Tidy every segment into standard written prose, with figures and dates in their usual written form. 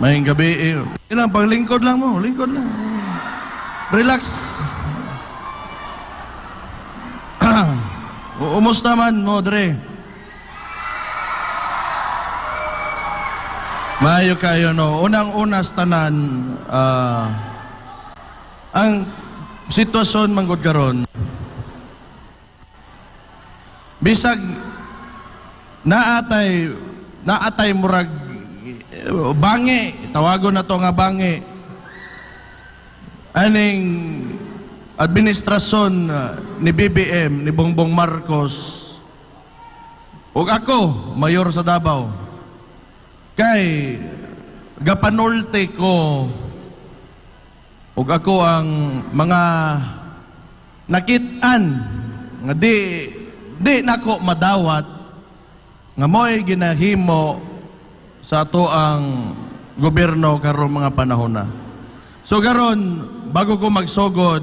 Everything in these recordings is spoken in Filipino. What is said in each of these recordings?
Maying gabi ilang paglingkod lang mo, lingkod lang. Relax. Umusta man mo, Dre? Maayo kayo, no? Unang-una sa tanan, ang sitwasyon manggod karon. Bisag naatay murag bangi, tawagon na to nga bangi. Aning administrasyon ni BBM, ni Bongbong Marcos, ug ako, mayor sa Davao, kay gapanulte ko, ug ako ang mga nakit-an nga di nako madawat nga mo'y ginahimo sa ato ang gobyerno karong mga panahon na. So karon, bago ko magsugod,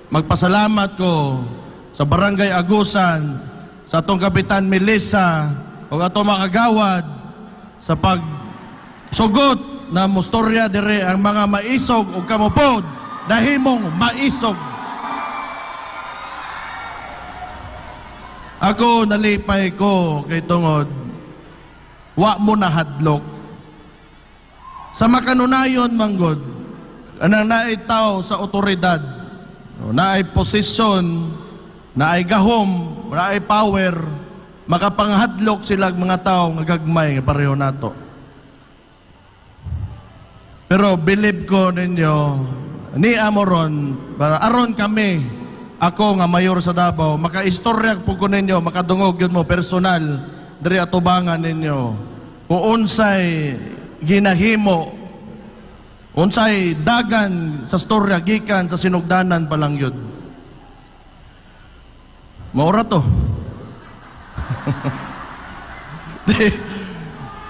magpasalamat ko sa Barangay Agusan, sa atong Kapitan Melissa, o atong mga kagawad sa pagsugot na mustorya dire ang mga maisog o kamupod dahimong maisog. Ako nalipay ko kay tungod wa mo na hadlok sa makanunayon manggod anang naay tao sa otoridad, naay posisyon, naay gahom, naay power, makapanghadlok sila mga tao nga gagmay nga pareho nato. Pero believe ko ninyo, ni amoron, para aron kami, ako nga mayor sa Davao, makaistorya po ko ninyo, makadungog yun mo, personal, dari atubangan ninyo, kung unsay ginahimo, unsay dagan sa storya, gikan sa sinugdanan pa lang yun. Maura to.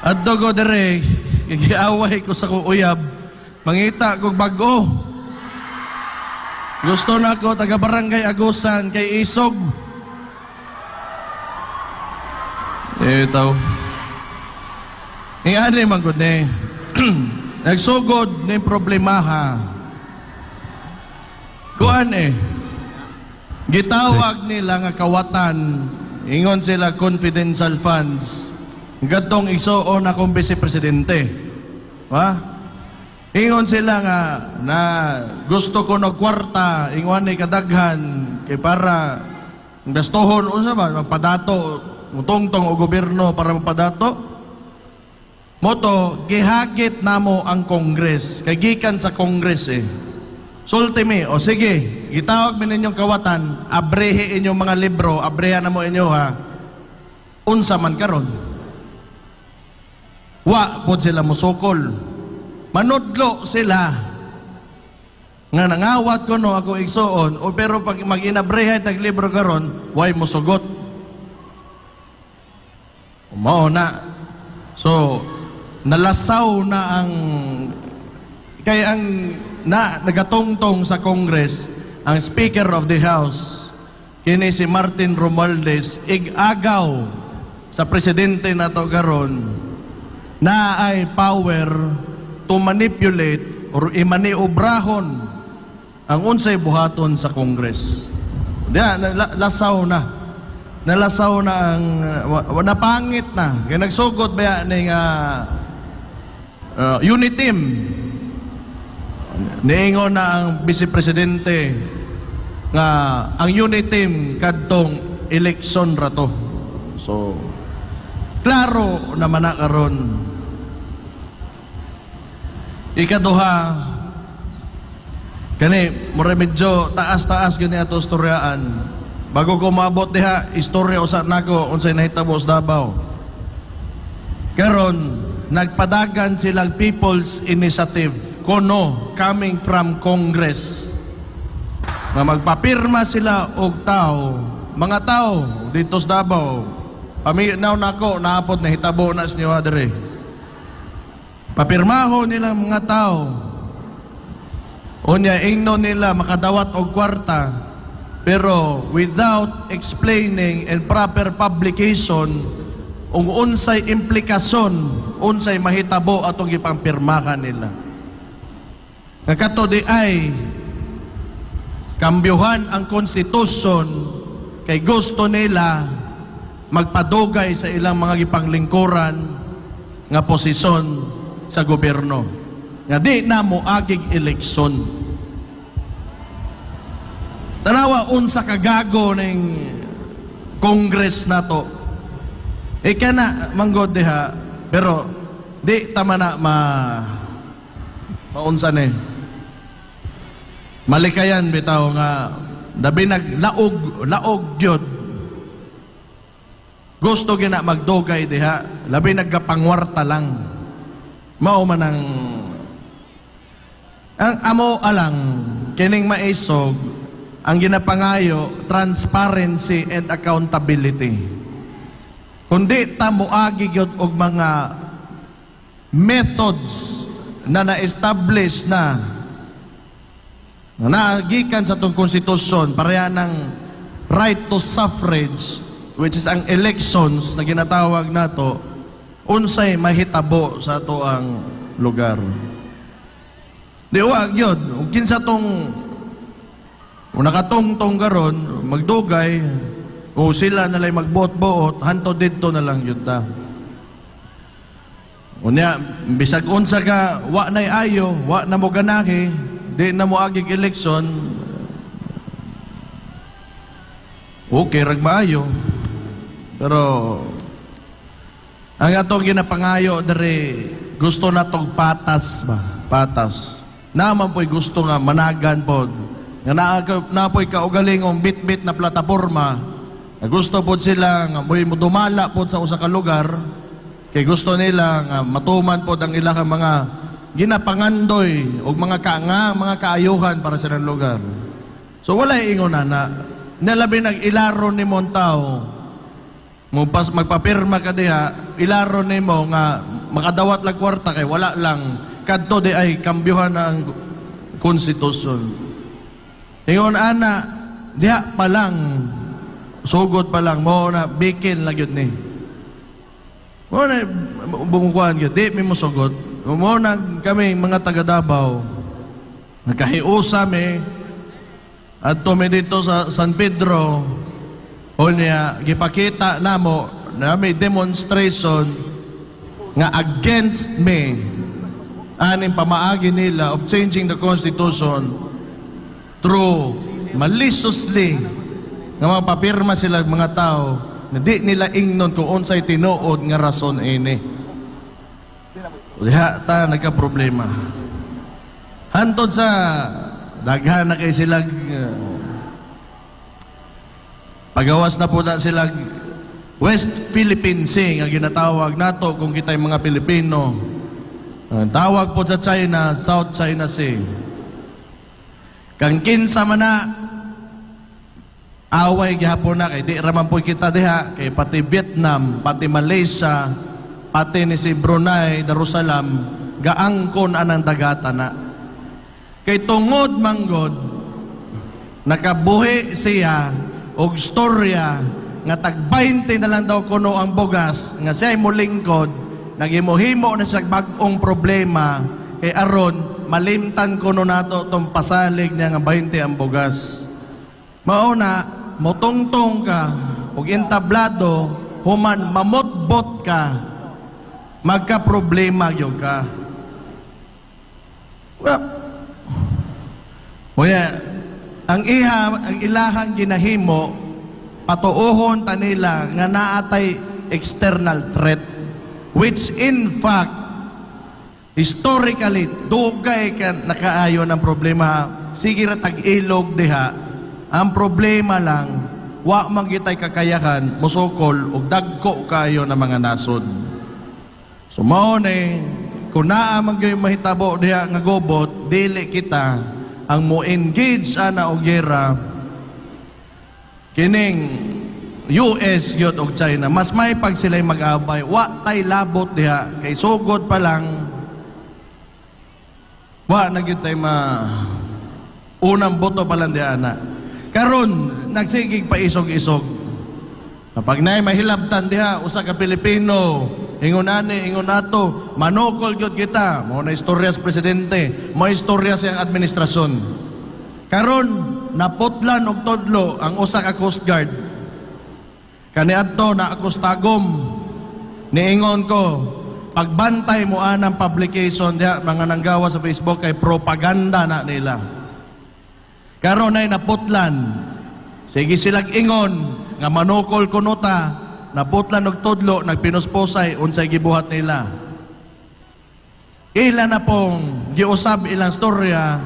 At dogo dire, giaway ko sa uyab, mangita kong bago. Gusto na ko taga Barangay Agusan kay isog. Ito. Ani man gud ni. Nagsugod ni problemaha. Kuan gitawag nila nga kawatan, ingon sila confidential funds. Gadtong igsuon akong Vice Presidente. Ha? Ingon sila nga na gusto ko ng kwarta, ingon ni kadaghan kay para gastohon unsa ba magpadato, mutongtong o gobyerno para magpadato. Moto gihagit namo ang Congress, kay gikan sa Congress Sulti mi, o sige, gitawag mi ninyong kawatan, abrehe inyong mga libro, abrehan na mo inyo ha. Unsa man karon. Wa pod sila musukol. Manudlo sila nga nangawat ko no ako igsuon o pero pag mag-inabrehay tag libro karon way mosugot. Mao na. So nalasaw na ang kay ang nagatongtong sa Congress ang Speaker of the House kini si Martin Romualdez igagaw sa presidente nato karon na ay power to manipulate or imaniubrahon ang unsay buhaton sa Congress. Diya, nalasaw na. Nalasaw na ang napangit na. Kaya nagsugod ba yan unit team. Niingon na ang Vice Presidente nga ang unit team kadtong eleksyon rato. So, klaro naman na karon. Ikaduha, kani, mura medyo taas-taas gani ato istoryaan. Bago ko maabot diha, istorya usa nako unsay nahitabo sa Davao. Karon, nagpadagan silang People's Initiative, kono, coming from Congress. Na magpapirma sila og tao, mga tao dito sa Davao. Paminaw nako, naapot na hitabo na sa inyo adere. Papirmaho nilang mga tao. Unya ingno nila makadawat og kwarta pero without explaining and proper publication ug unsay implikasyon, unsay mahitabo atong gipampirmahan nila. Nga kato di ay kambyuhan ang konstitusyon kay gusto nila magpadugay sa ilang mga gipanglingkuran nga posisyon sa gobyerno. Nga di na mo agig eleksyon. Tanawa unsa kagago ning Congress na to. Ika na manggod diha, pero di tama na maunsa ni. Malikayan bitaw nga dabi laog gyud. Gusto gina magdugay diha, labi nagkapangwarta lang. Mao man ang amo alang kining maisog ang ginapangayo transparency and accountability. Kundi ta moagi gyud og mga methods na na-establish na naagikan sa itong konstitusyon pareha ng right to suffrage, which is ang elections na ginatawag nato, unsay mahitabo sa ato ang lugar. Di wag yun, kung kinsa tong nakatongtong garon, magdugay, o sila nalay magbuot-buot, hanto dito na lang yun ta. Unya, bisag unsa ka, wa na'y ayo, wa na mo ganahi, di na mo agig eleksyon, okay, rag maayo. Pero, ang atong ginapangayo dari gusto na tong patas ba? Patas. Naman po'y gusto nga managan po. Nga na po'y kaugalingong bit-bit na plataporma. Na gusto po sila nga mo'y dumala po sa usa ka lugar. Kay gusto nila nga matuman po ang ilang mga ginapangandoy o mga kaayuhan para sa lugar. So wala ingon na nalabi nag-ilaro ni Montao. Magpapirma ka diha, ilaro ni mo nga makadawat lang kwarta kay wala lang kadto di ay kambyuhan ng konstitusyon. Ingon ana diha pa lang sugod pa lang mo na bikin lang yun ni. Mo na bumukuan gyud di mi mo sugod. Mo na kami mga taga Davao nagkahiusa mi adto mi dito sa San Pedro. O niya, gipakita namo na may demonstration nga against me aning pamaagi nila of changing the Constitution through maliciously nga mapapirma sila mga tao na di nila ingnon kung unsay tinuod nga rason ini. Diha ta nagka-problema. Hantod sa daghan na kay sila pagawas na po na sila West Philippine Sea nga ginatawag nato kung kita'y mga Pilipino. Tawag po sa China, South China Sea. Kang kinsa man na away gihapon na kay di raman po kita diha kay pati Vietnam, pati Malaysia, pati ni si Brunei, Darussalam gaangkon anang dagata na. Kay tungod manggod nakabuhi siya og storya nga tag 20 na lang daw kuno ang bugas nga siya'y mulingkod naghimuhimo na siya bag-ong problema kay aron malimtan kuno nato tong pasalig niya nga 20 ang bugas. Mauna motongtong ka og entablado human mamotbot ka magka problema gyud ka. Ang ilahang ginahimo patuohon ta nila nga naatay external threat which in fact historically dugay ka nakaayo ng problema. Sige ra tag-ilog diha. Ang problema lang wa man gitay kakayahan musukol og dagko kayo ng mga nasod. So mao ni kun naa man gyud mahitabo diha nga gobot dili kita ang mo-engage ana og gera kining US yun og China. Mas may pag sila'y mag-abay. Wa tay labot diha. Kay sugod pa lang wa na gyud tay unang boto pa lang diha na. Karon nagsigig pa isog-isog. Pag na'y mahilabtan diha, usa ka Pilipino, ingon ani, ingon ato, manukol gyud kita. Mao na istorya sa presidente, mao istorya sa iyang administrasyon. Karon naputlan og todlo ang usa ka Coast Guard. Kaniadto na akustagom niingon ko, pagbantay mo anang publication diha mga nanggawa sa Facebook kay propaganda na nila. Karon ay naputlan. Sige silang ingon nga manukol kunuta, naputlan og tudlo, nagpinuspusay unsay gibuhat nila. Ila na pong giusab ilang storya,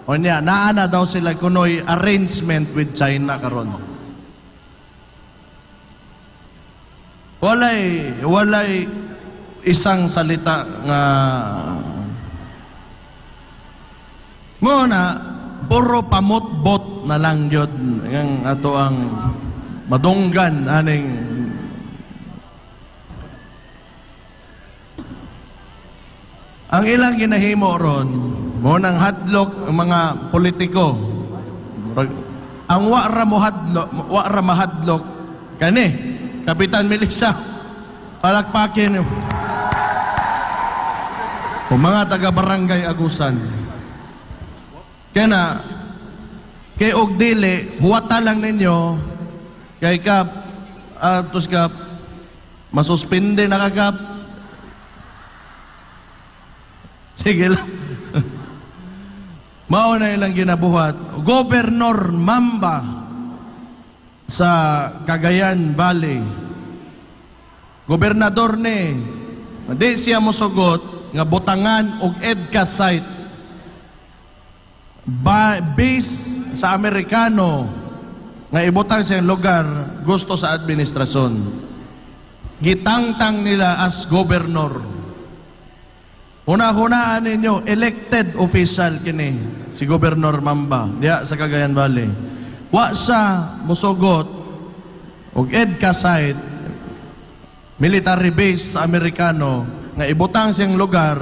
o niya, naana daw sila kunoy arrangement with China karon. Walay isang salita nga muna, puro pamutbot na lang yun ang ato ang madunggan aning ang ilang ginahimo ron mo nang hadlok ang mga politiko. Ang wara mahadlok kani Kapitan Melissa, palakpakin o mga taga-barangay Agusan. Kaya na, kay og dili, huwata lang ninyo, kay Kap, atos Kap, masuspinde na Kap. Sige lang. Mauna ilang ginabuhat. Gobernador Mamba sa Cagayan Valley. Gobernador ni, di siya mosugot nga butangan og EDCA site base sa Amerikano nga ibutang siyang lugar gusto sa administrasyon. Gitangtang nila as governor. Una-hunaan ninyo, elected official kini si Gobernador Mamba diya sa Cagayan Valley. Wa siya musugot og EDCA site, military base sa Amerikano nga ibutang siyang lugar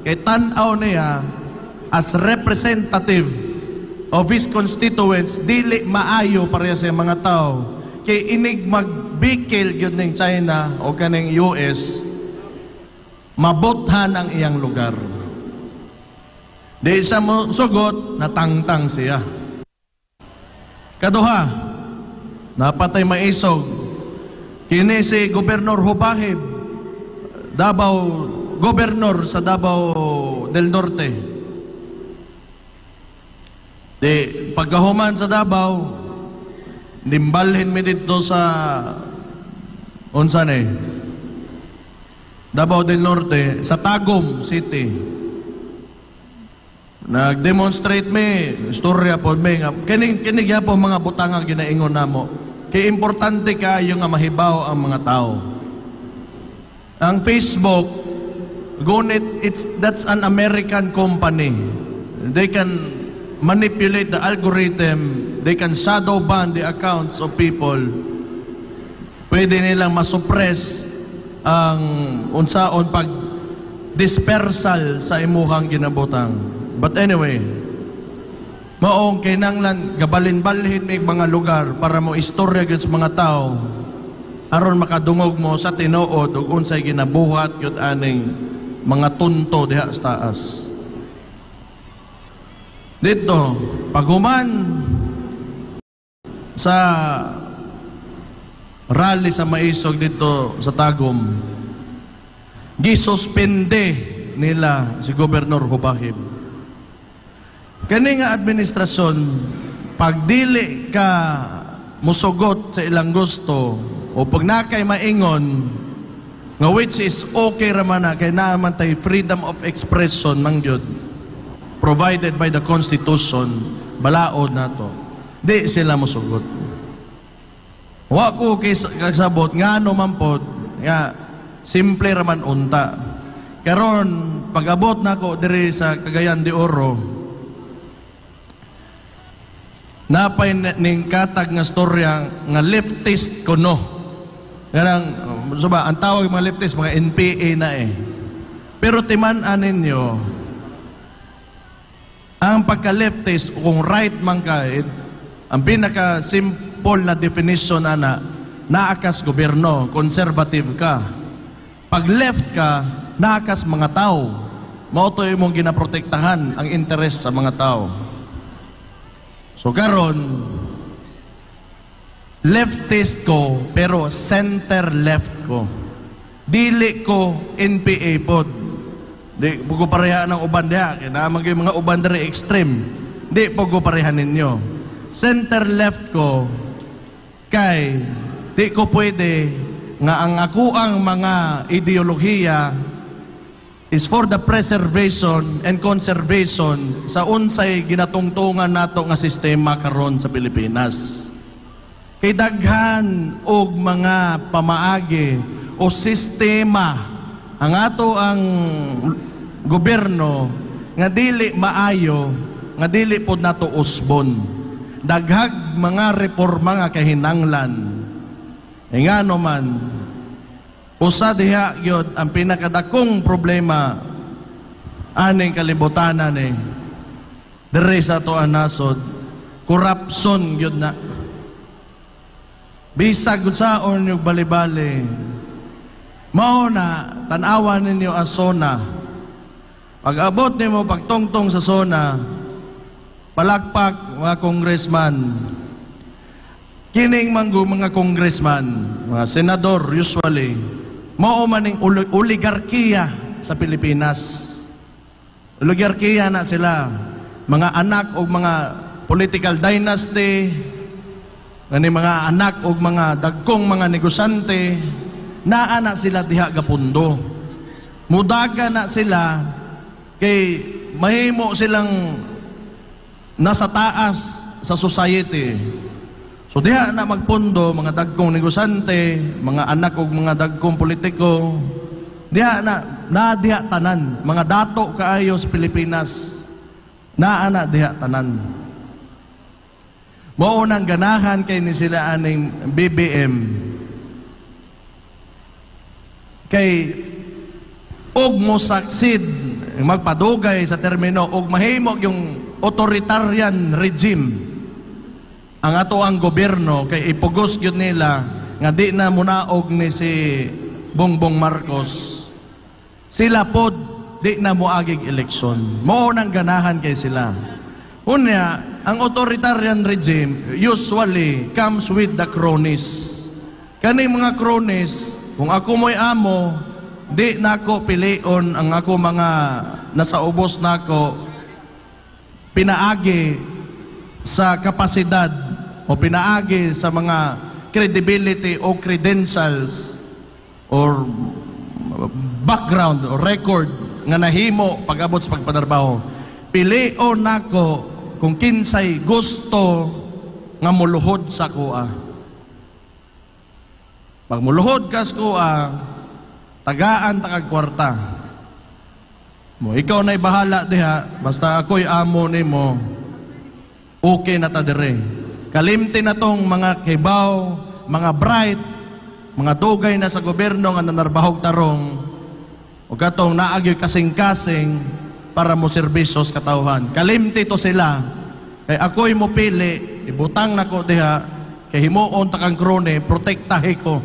kay tan-aw niya as representative of his constituents, dili maayo pareha sa mga tao kay inig magbikil gyud ning China o kaning US mabuthan ang iyang lugar. Di siya mo sugot, natangtang siya. Kaduha, napatay maisog. Kini si Gobernador Hubahib, Davao, Gobernador sa Davao del Norte. Di, pagkahuman sa Davao, nimbalhin mi dito sa unsan Davao del Norte, sa Tagum City. Nag-demonstrate mi, istorya po mi nga, kinig po mga butanga ginaingon namo. Kaya importante kayo nga mahibaw ang mga tao. Ang Facebook, that's an American company. They can manipulate the algorithm, they can shadow ban the accounts of people. Pwede nilang masuppress ang unsaon pag dispersal sa imuhang ginabutang. But anyway, maong kinanglan gabalin-balhin may mga lugar para mo istorya gyud sa mga tao aron makadungog mo sa tinuod ug unsay ginabuhat gyud aning mga tunto diha sa taas. Dito, paghuman sa rally sa Maisog dito sa Tagum, gisuspende nila si Gobernador Hubahib. Kani nga administrasyon, pag dili ka musugot sa ilang gusto o pag nakay maingon nga which is okay raman na kay naman tay freedom of expression mang gyud provided by the Constitution, balaod nato. Di sila musugot. Wa ko kasabot nga ano man pod nga simple raman unta. Karon pag-abot nako diri sa Cagayan de Oro, napay ning katag nga storya nga leftist kuno. Ganang suba ang tawag mga leftist mga NPA na Pero timan-an ninyo ang pagka-leftist kung right man ka, ang pinaka simple na definition ana naakas gobyerno, conservative ka. Pag left ka, naakas mga tao. Mauto imong ginaprotektahan ang interes sa mga tao. So karon, leftist ko, pero center left ko. Dili ko NPA pod. Di po ko pareha ng uban diha. Kaya naman yung mga uban dari extreme. Di po ko pareha ninyo. Center left ko, kay di ko pwede nga ang ako ang mga ideolohiya is for the preservation and conservation sa unsay ginatungtungan nato nga sistema karon sa Pilipinas. Kay daghan og mga pamaagi o sistema ang ato ang gobyerno nga dili maayo, nga dili pod nato usbon. Daghag mga reforma nga kahinanglan. E nga naman, usa diha gyud ang pinakadakong problema aning kalibutanan diri sa ato ang nasod, corruption gyud na. Bisag gud saon yung bali-bali. Mao na tan-awan ninyo ang SONA. Pag abot nimo pagtongtong sa SONA, palakpak mga congressman. Kining mga congressman, mga senador usually, mao maning oligarkiya sa Pilipinas. Oligarkiya na sila, mga anak o mga political dynasty, ngani mga anak o mga dagkong mga negosyante, naa na sila diha gapundo. Mudaga na sila kay mahimo silang nasa taas sa society. So diha na magpundo mga dagkong negosyante, mga anak og mga dagkong politiko. Diha na diha tanan, mga dato kaayo sa Pilipinas. Naa na diha tanan. Mao nang ganahan kay ni sila aning BBM. Kay og mo succeed magpadugay sa termino og mahimo yung authoritarian regime ang ato ang gobyerno kay ipugos gyud nila nga di na munaog ni si Bongbong Marcos. Sila pod di na moagig eleksyon. Mao nang ganahan kay sila. Unya, ang authoritarian regime usually comes with the cronies. Kani mga cronies, kung ako mo'y amo, di nako pilion ang ako mga nasa ubos nako pinaagi sa kapasidad o pinaagi sa mga credibility o credentials or background o record nga nahimo pag-abot sa pagpadarbaho. Pilion nako kung kinsay gusto nga muluhod sa kuha. Pag muluhod ka sa kuha, tagaan takag kwarta. Mo ikaw na'y bahala diha, basta ako'y amo nimo, okay na ta dire. Kalimti na tong mga kibaw, mga bright, mga dugay na sa gobyerno nga nanarbahog tarong, o katong naagyoy kasing-kasing para mo serbisyo sa katawhan. Kalimti to sila. Kay ako'y mo pili, ibutang nako diha, kay himuon takang krone, protektahe ko.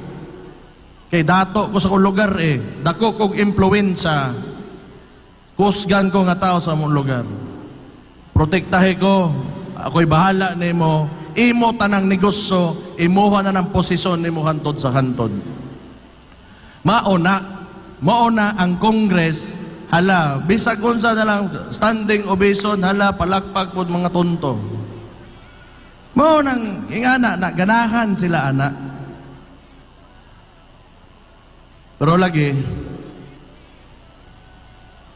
Kay dato ko sa lugar dako kog impluwensya. Kusgan ko nga tao sa among lugar. Protektahe ko, ako'y bahala nimo. Imo tanang negosyo, imuha na ng posisyon nimo hantod sa hantod. Mauna ang Congress, hala, bisag unsa na lang standing ovation, hala palakpak pod mga tonto. Maunang ingana na ganahan sila ana. Pero lagi,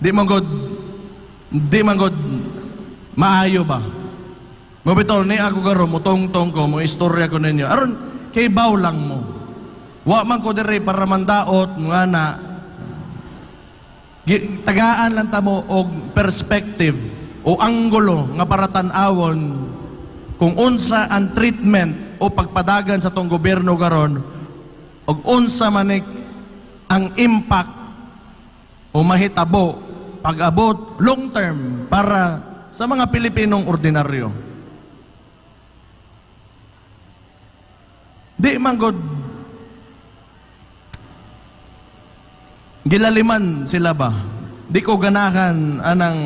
di man god maayo ba? Mabitaw ni ako garo mo tong ko mo istorya ko ninyo. Aron kay baw lang mo. Wa man ko dire para mandaot nga na tagaan lang ta mo og perspective o anggulo nga para tan-awon kung unsa ang treatment o pagpadagan sa tong gobyerno karon og unsa manik ang impact o mahitabo pag-abot long term para sa mga Pilipinong ordinaryo. Di man god gilaliman sila ba? Di ko ganahan anang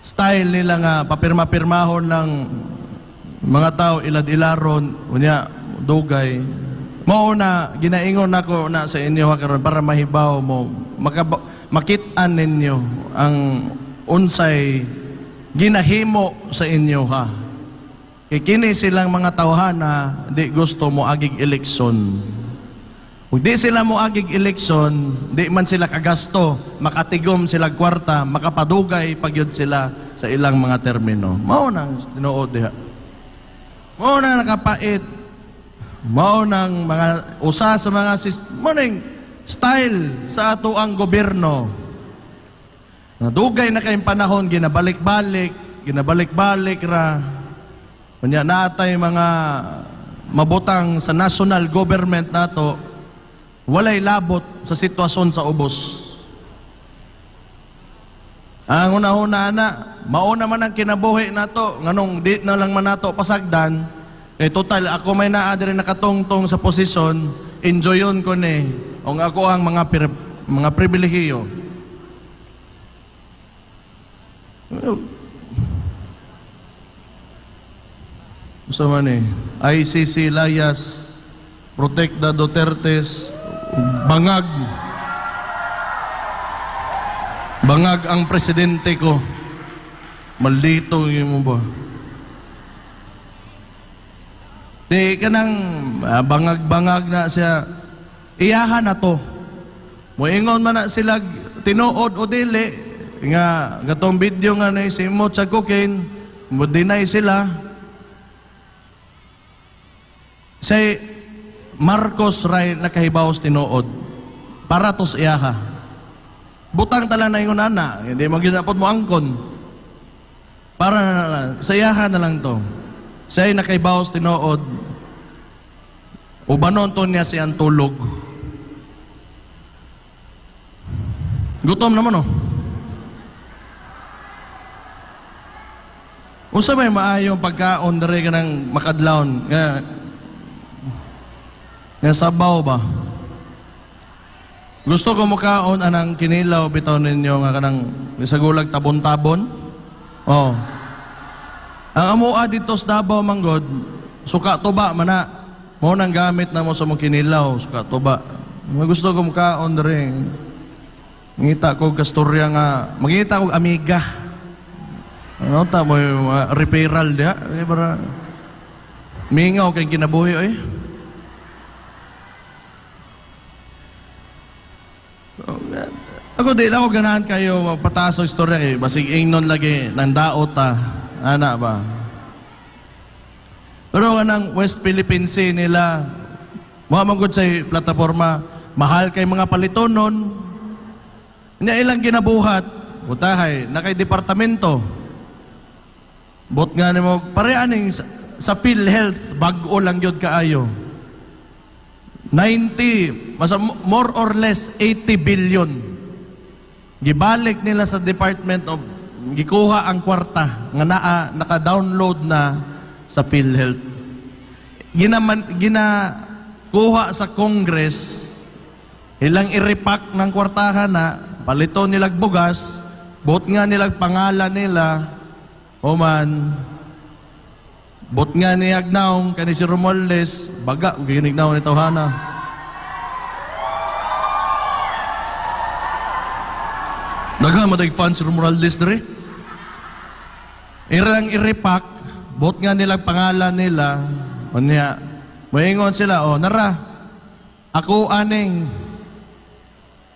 style nila nga papirma-pirmahon ng mga tao ilad-ilaron, unya dugay. Mao na ginaingon nako na sa inyo karon para mahibaw mo, makit-an ninyo ang unsay ginahimo sa inyo ha. Kay kini silang mga tawhana di gusto mo agig eleksyon. Kung di sila mo agig eleksyon, di man sila kagasto, makatigom sila kwarta, makapadugay pagyud sila sa ilang mga termino. Mao nang tinuod diha. Mao nang nakapait. Mao nang mga usa sa mga morning style sa ato ang gobyerno. Nadugay na kayong panahon, ginabalik-balik ra. Kunya natay mga mabutang sa national government nato, walay labot sa sitwasyon sa ubos. Ang una-una na, mauna man ang kinabuhi nato, nganong di na lang man nato pasagdan, kay total ako may naa diri nakatungtong sa posisyon, enjoyon ko ni, o ako ang mga pribilehiyo. Gusto man ICC layas, protect the Dutertes, bangag ang presidente ko. Maldito yung mo ba? Di ka nang bangag na siya. Iyahan na to. Moingon man na sila tinuod o dili. Nga gatong video nga na si Mo sa cocaine. Mo deny sila. Say Marcos Ray nakahibaw sa tinuod para tos iyaha. Butang tala na yung nana, hindi mo ginapot mo angkon. Para sa iyaha na lang to. Siya nakahibaw sa tinuod. Ubanon to niya siyang tulog. Gutom naman Unsa may maayong pagkaon diri ka ng makadlawon nga sabaw ba? Gusto ko makaon anang kinilaw bitaw ninyo nga kanang isagulag tabon-tabon. Oh. Ang amua dito sa Davao manggod, suka tuba mana. Mao nang gamit na mo sa mong kinilaw, suka tuba. Gusto ko makaon diri. Ngita ko kastorya nga, magita ko amiga. Ano ta mo referral dia, para mingaw kay kinabuhi oy. Ako di ako ganahan kayo magpataas o istorya eh. Basig ingnon lagi ng daot ana ba? Pero kanang West Philippine Sea nila, mahamagod sa plataforma, mahal kay mga palitonon. Nya ilang ginabuhat, butahay, na kay departamento. Bot nga nimo, pareaning sa PhilHealth, bag-o lang yun kaayo. 90, more or less 80 billion. Gibalik nila sa Department of, gikuha ang kwarta nga naka-download na sa PhilHealth. Ginakuha sa Congress, ilang i-repack ng kwartahan na, palito nilag bugas, bot nga nilag pangalan nila, man, bot nga ni Agnaong, kani si Romualdez, baga, ginignaw ni Tawhana. Daga madag fans si Romualdez dere. Irang i-repack, bot nga nilang pangalan nila, o niya, mahingon sila, nara, ako aning,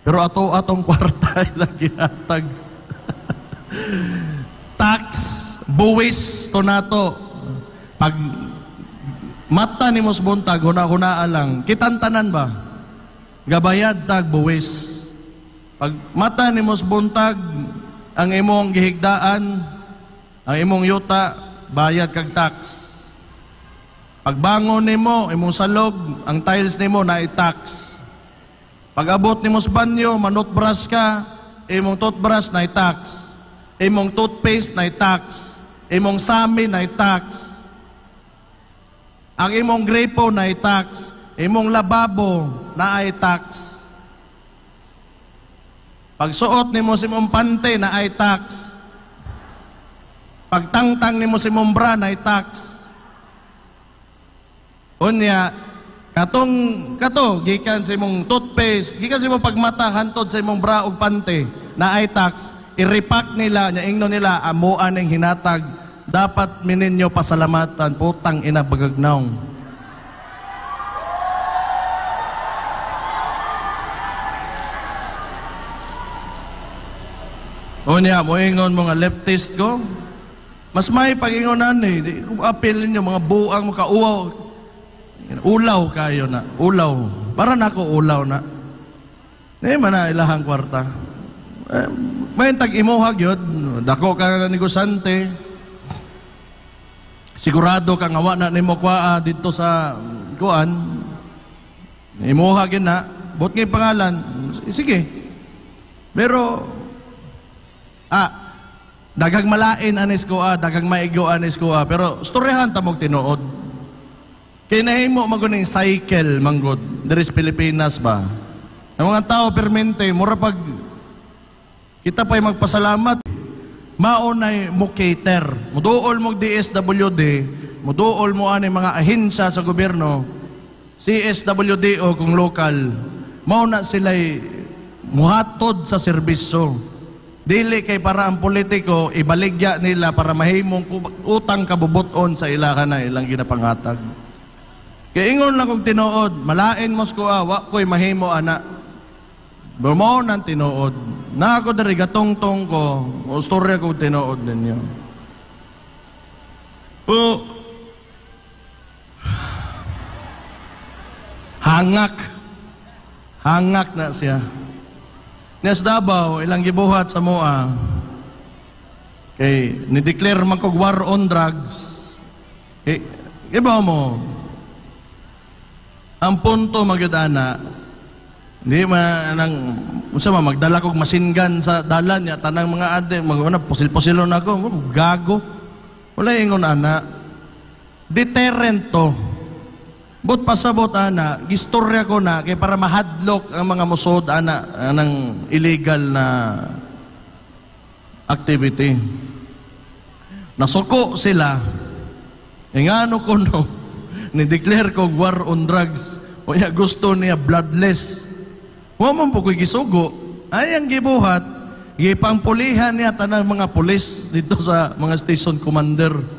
pero atong kwarta ilang ginatag. Tax, buwis, to nato. Pag mata ni mos buntag, huna-hunaan lang, kitantanan ba? Gabayad tag buwis. Pag mata ni mos buntag, ang imong gihigdaan, ang imong yuta, bayad kag tax. Pagbangon nimo, imong salog, ang tiles nimo na i-tax. Pag abot nimo sa banyo, manutbrush ka, imong toothbrush na i-tax. Imong toothpaste na i-tax. Imong sami na i-tax. Ang imong gripo na i-tax. Imong lababo na i-tax. Pagsuot ni mo si mong pante na ay tax. Pagtangtang ni mo si mong bra na ay tax. Unya, kato, gikan sa imong toothpaste, gikan sa imong pagmata, hantod sa imong bra ug pante na ay tax, i-repack nila, ingno nila, amuan ng hinatag, dapat mininyo pasalamatan, putang ina bagagnaw. Unya, moingon mga leftist ko, mas may pag-ingonan eh, apel ninyo, mga buang, mga kauaw, ulaw kayo na, ulaw. Para na ako ulaw na. Di man na ilahang kwarta. May tag-imuhag yun. Dako ka na negosante. Sigurado kang awa na ni mo kwa dito sa kuan. Imuhag yun na. Bot ngay pangalan. Sige. Pero, dagang malain anis ko dagang maigo anis ko pero storyahan ta mong tinuod. Kinahimo maguning cycle manggod diri sa Pilipinas ba. Ang mga tao permente mura pag kita pa'y magpasalamat maunay mo cater. Muduol mo DSWD, muduol mo ani mga ahensya sa gobyerno, CSWDO kung lokal. Mauna sila'y muhatod sa serbisyo. Dili kay para ang politiko ibaligya nila para mahimong utang kabubuton sa ilaha na ilang ginapangatag. Kaya ingon lang kong tinuod, malain mo ko wa ko'y mahimo ana. Bumaw ng tinuod. Na ako dari gatong-tong ko, o storya kong tinuod ninyo. Hangak na siya. Nes Davao, ilang gibuhat sa mua. Kay, ni-declare man kog war on drugs. Ibaw mo, ang punto magyudana, hindi magdala kog masingan sa dalan niya, tanang mga ade, pusil-pusilon ako, gago. Wala ingon ana. Deterrent to. But pasabot ana, gistorya ko na, kay para mahadlok ang mga musod ana, ng illegal na activity. Nasuko sila, ingano ko no, ni-declare ko war on drugs. O ya gusto niya bloodless. Wa man po ko'y gisugo. Ay ang gibuhat, gipangpulihan niya tanang mga pulis dito sa mga station commander.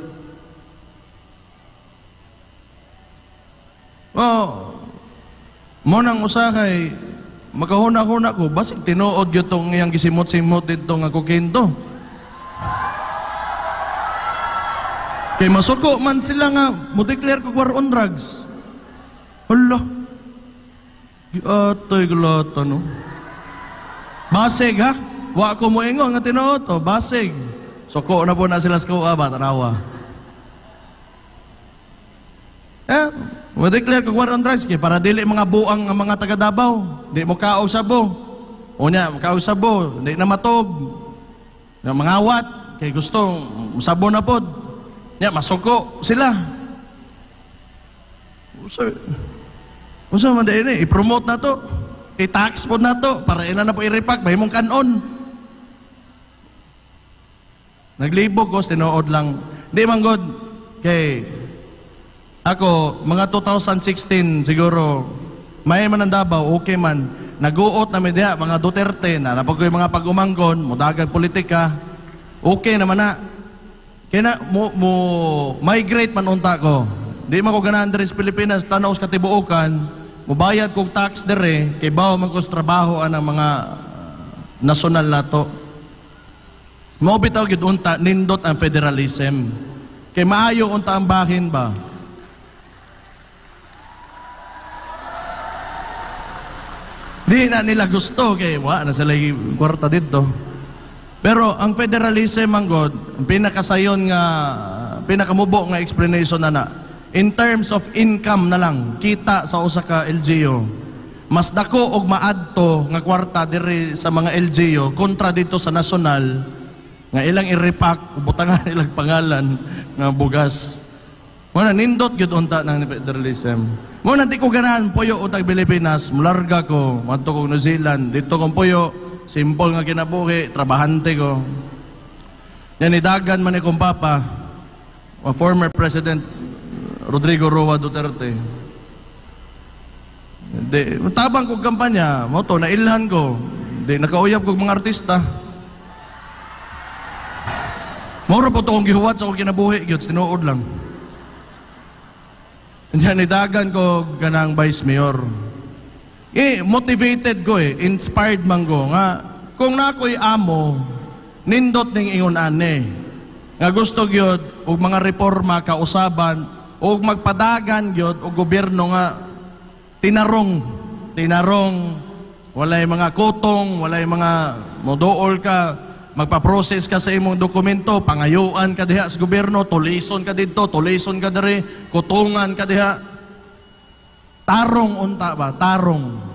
Mo nang usakay, makahuna-huna ko, basig tinuod yun itong iyang gisimot-simot dito nga kukinto. Kay masuko man sila nga, mo-declare ko war on drugs. Hala. Atay galata, no? Basig, ha? Wa ko mo ingon nga tinuod to, basig. Suko na po na sila sa kuwa ba, tanawa. Mo-declare ko war on drugs, kay para dili mga buang ang mga taga Davao. Di mo kausabo. O niya, kausabo, di na matog. Mangawat, kay gusto, masabo na po. Ya, masuko sila. Usa man din i-promote na to. I-tax po na to para ina na po i-repack bahimong kanon. Naglibog ko tinuod lang. Di man god kay ako mga 2016 siguro may man ang Davao okay man. Naguot na media mga Duterte na napag mga pag-umangkon, mudagan politika. Okay naman na. Kaya mo migrate man unta ko. Di man ko ganahan diri sa Pilipinas, tanaw sa katibuokan, mubayad kong tax diri, kay bawo man ko sa trabaho ang mga nasyonal nato. Mao bitaw gid unta nindot ang federalism. Kay maayo unta ang bahin ba? Di na nila gusto kay wa na sila kwarta dito. Pero ang federalism ang God, ang pinakasayon nga, pinakamubo nga explanation na in terms of income na lang, kita sa usa ka LGU, mas dako og maadto nga kwarta diri sa mga LGU kontra dito sa nasyonal nga ilang i-repack, butangan ilang pangalan nga bugas. Muna nindot gyud unta ng federalism. Muna di ko ganahan puyo utang Pilipinas, mularga ko, madto ko New Zealand, dito kong puyo simple nga kinabuhi, trabahante ko. Yan idagan man ni kong papa, former President Rodrigo Roa Duterte. Di, tabang kong kampanya, mo to, nailhan ko. Di, nakauyab kong mga artista. Mura po ito kong gihuwat sa akong kinabuhi, yun, tinuod lang. Yan, idagan ko ganang Vice Mayor. Motivated ko inspired man ko nga, kung na ako'y amo, nindot ning ingon ane. Nga gusto gyud og mga reforma kausaban, og magpadagan gyud og gobyerno nga tinarong, walay mga kutong, walay mga modool ka, magpa-process ka sa imong dokumento, pangayuan ka diha sa gobyerno, tulison ka dito, tulison ka diri, kutungan ka diha. Tarong unta ba? Tarong.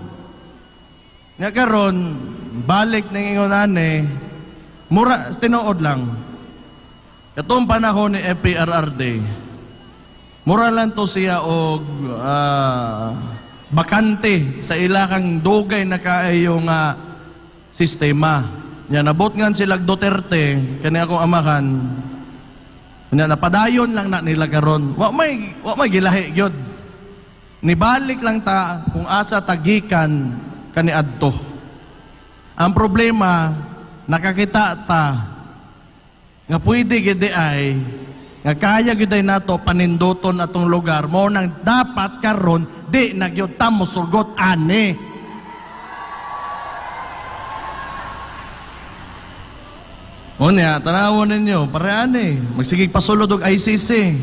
Nga karon, balik ng ingon ane, mura, tinuod lang. Katong panahon ni FPRRD, mura lang to siya og bakante sa ilakang dugay na kaayo nga sistema. Nya nabot nga sila Duterte kani akong amahan. Nya napadayon lang na nila karon. Wa may gilahi gyud. Nibalik lang ta kung asa tagikan kani adto. Ang problema nakakita ta nga pwede gid ay nga kaya gid nato paninduton atong lugar mo nang dapat karon di nagyud ta mosugot ani. Unya tanawon ninyo pareane magsigig pasulod og ICC.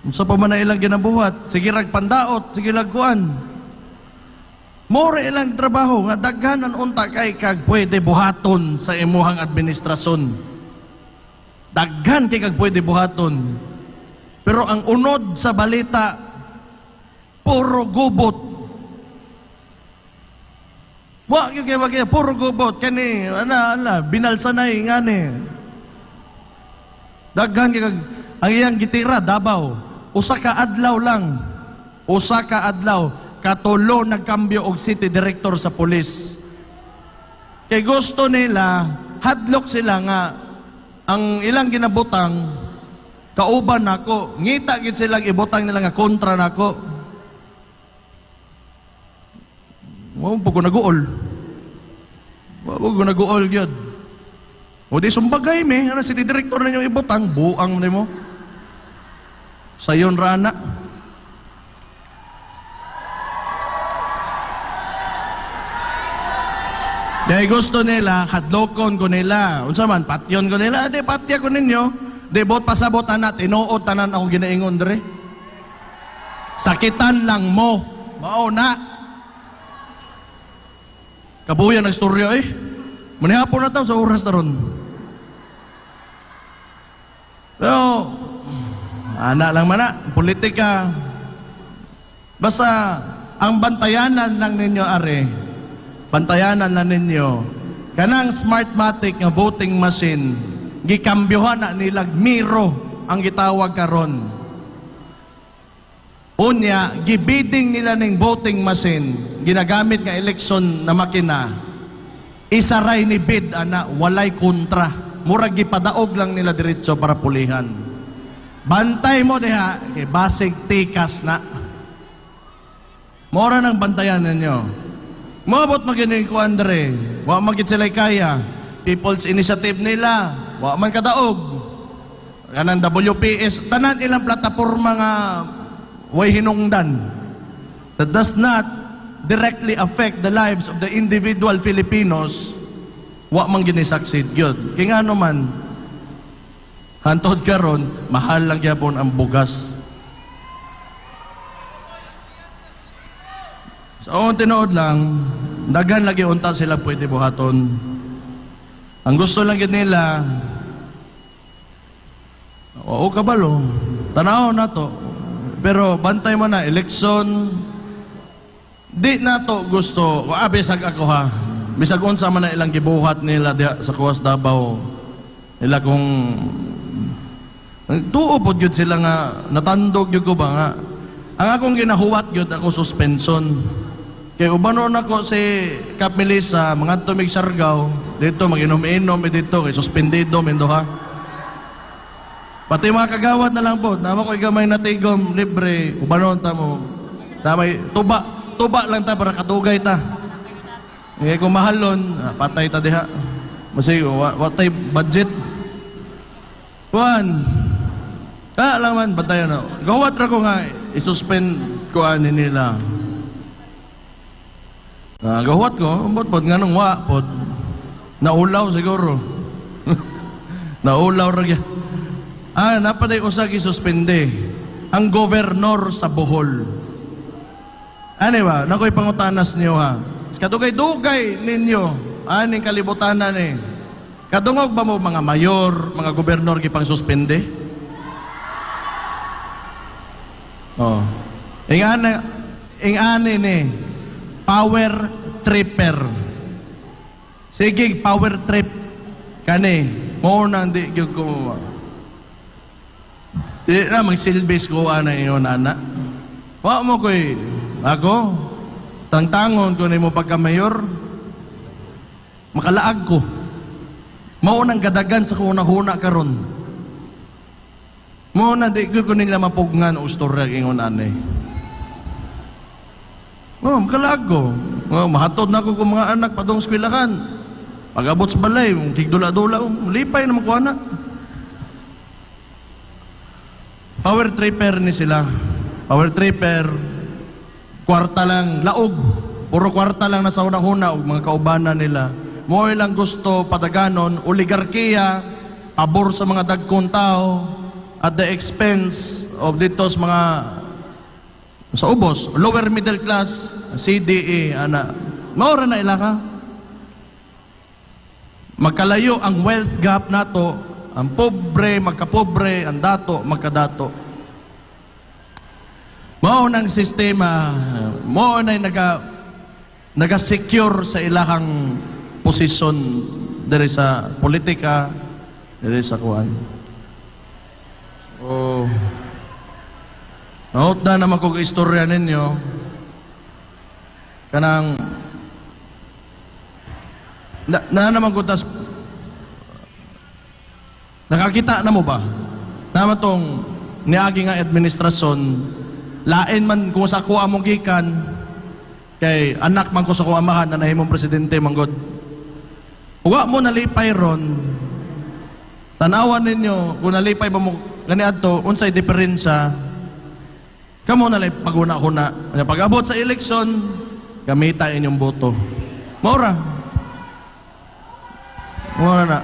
Unsa pa man na ilang ginabuhat, sige rag pandaot, sige lagkuan. More ilang trabaho nga daghanan unta kay kag pwede buhaton sa imuhang administrasyon. Daghan kay kag pwede buhaton. Pero ang unod sa balita, puro gubot. Wa kay puro gubot kani binalsanay ngani. Daghan kay kag ang iyang gitira Davao, usa ka adlaw lang. Usa ka adlaw katulo nagkambyo og city director sa pulis. Kay gusto nila hadlok sila nga ang ilang ginabutang kauban nako, ngita gid silang ibutang nila nga kontra nako. Mo pugo naguol. Pugo naguol gyud. O di sumbagay me, ana city director ninyo ibutang buang nimo. Sayon ra na. Dahil gusto nila, hadlokon ko nila. Unsa man, patyon ko nila. Di, patya ko ninyo. Di, bot pasabot na, tinuod tanan ako ginaingon dre. Sakitan lang mo. Mao na. Kabuyan ang istorya Manihapon na sa oras na ron. Pero, anak lang man na, politika. Basta, ang bantayanan lang ninyo, are, bantayanan na ninyo kanang Smartmatic nga voting machine gikambyohan na nilag Miro ang gitawag karon. Unya gibiding nila ning voting machine ginagamit nga election na makina isaray ni bid ana walay kontra murag gipadaog lang nila diretso para pulihan. Bantay mo diha kay basig tikas na mora nang bantayan ninyo. Mabot magining ko Andre, wa magit sila kaya. People's Initiative nila, wa man kadaog. Kanang WPS, tanan ilang plataporma nga way hinungdan. That does not directly affect the lives of the individual Filipinos. Wa man gini-succeed gyud. Kay ngano man hantod karon mahal lang gyapon ang bugas. So, tinuod lang, daghan lagi unta sila pwede buhaton. Ang gusto lang yun nila, oo kabalo, tanaw na to. Pero bantay mo na, eleksyon, di na to gusto, bisag ako ha, bisag unsa man na ilang gibuhat nila diha sa Kuwas Davao. Nila kung, tuo po yun sila nga, natandog yun ko ba nga, ang akong ginahuwat yun ako suspension. Kaya ubanon ako si Kap Melissa, mga tumig Sargao, dito mag-inom-inom, dito, kay suspendido, Mendoha. Pati mga kagawad na lang po, naman ko igamay na tigom, libre, ubanon ta mo. Namay, tuba lang ta para katugay ta. Ngayon kung mahalon, patay ta diha. Masig, watay budget. Kuan, lang man, batayan na. Gawat ra ko nga, isuspend ko ani nila. Gawat ko, pod nga nung pod. Naulaw siguro. Naulaw ra gya. Napaday usag isuspende ang gobernador sa Bohol. Ano ba? Nakoy pangutanas niyo ha. Kadugay-dugay ninyo. Aning kalibutanan eh. Kadungog ba mo mga mayor, mga gobernador gipang suspende? Oh. Ingani ni power tripper. Sige, power trip kani. Mo nang di gyud ko. Di na magsilbis ko ana ingon ana. Wa mo koy ako tangtangon ko nimo pagka mayor. Makalaag ko. Mao nang gadagan sa kuna-kuna karon. Mo na di ko nila mapugnan o istorya ingon ani. Makalaag ko. Mahatod na ko kung mga anak padong eskwelahan. Pag-abot sa balay, tigdula-dula, lipay naman ko anak. Power tripper ni sila. Power tripper, kwarta lang, laog. Puro kwarta lang nasa una-una o mga kaubanan nila. Mo lang gusto pataganon, oligarkiya, pabor sa mga dagkong tao, at the expense of ditos mga sa ubos, lower middle class, CDE, ana. Maura na ilaka. Magkalayo ang wealth gap nato, ang pobre, magkapobre, ang dato, magkadato. Mao nang sistema, mao na naga-secure sa ilahang posisyon diri sa politika, diri sa kuan. Naot na naman kong istorya ninyo kanang na naman ko tas nakakita na mo ba naman tong niagi nga administrasyon lain man kung sa kuha mong gikan kay anak man ko sa kuha amahan na nahimong presidente manggod huwa mo nalipay ron tanawan ninyo kung nalipay ba mo gani adto unsay diferensya kamo na lang paguna-una. Pag-abot sa eleksyon, gamita inyong boto. Maura. Maura na.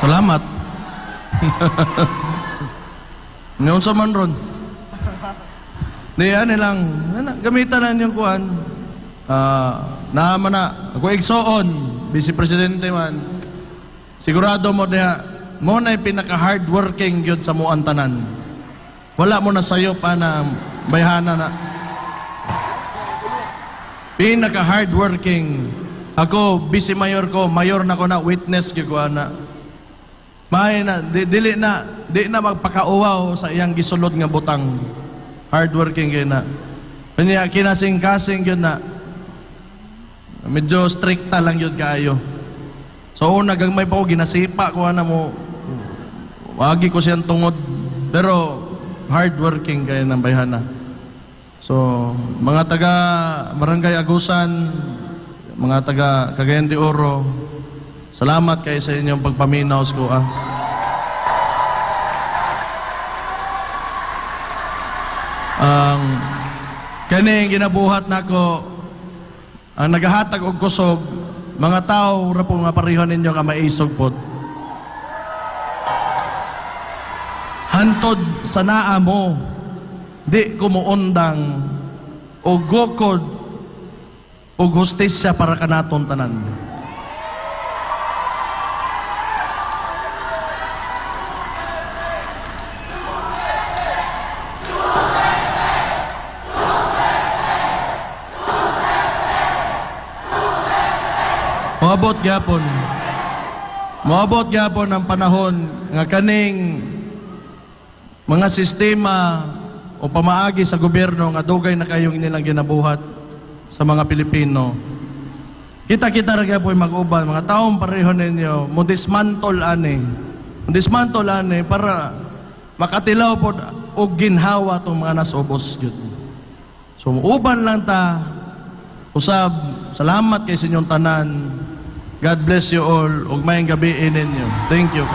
Salamat. Ngayon sa man ron. Diyan nilang, gamitan na inyong kuhan. Naman na, ako igsoon, Vice Presidente man, sigurado mo na, mo na yung pinaka-hardworking yun sa muang tanan. Wala mo na sayo pa na bayhana na. Pinaka-hardworking. Ako, Vice Mayor ko, Mayor na ko na, witness ko na. May na, di na magpakauwaw sa iyang gisulod nga butang. Hardworking yun na. Kanya kinasing-kasing yun na. Medyo stricta lang yun kayo. So una gagmay pa ko ginasipa ko na mo wagi ko siyang tungod pero hardworking kayo ng bayhana. So mga taga Barangay Agusan, mga taga Cagayan de Oro, salamat kayo sa inyong pagpaminaw ko kaning ginabuhat nako ang nagahatag og kusog mga tao ra po nga parihon ninyo nga maisog pod hantod sa naa mo di kumuundang og gukod og hustisya para kanaton tanan. Abot gyapon. Moabot gyapon ang panahon nga kaning mga sistema o pamaagi sa gobyerno nga dugay na kayong nilang ginabuhat sa mga Pilipino. Kita-kita ra gyapon mag-uban, mga taong pareho ninyo, mo dismantle ani para makatilaw po og ginhawa tong mga nasubos gyud. So uban lang ta usab, salamat kay sa inyong tanan. God bless you all ug maayong gabi ninyo. Thank you.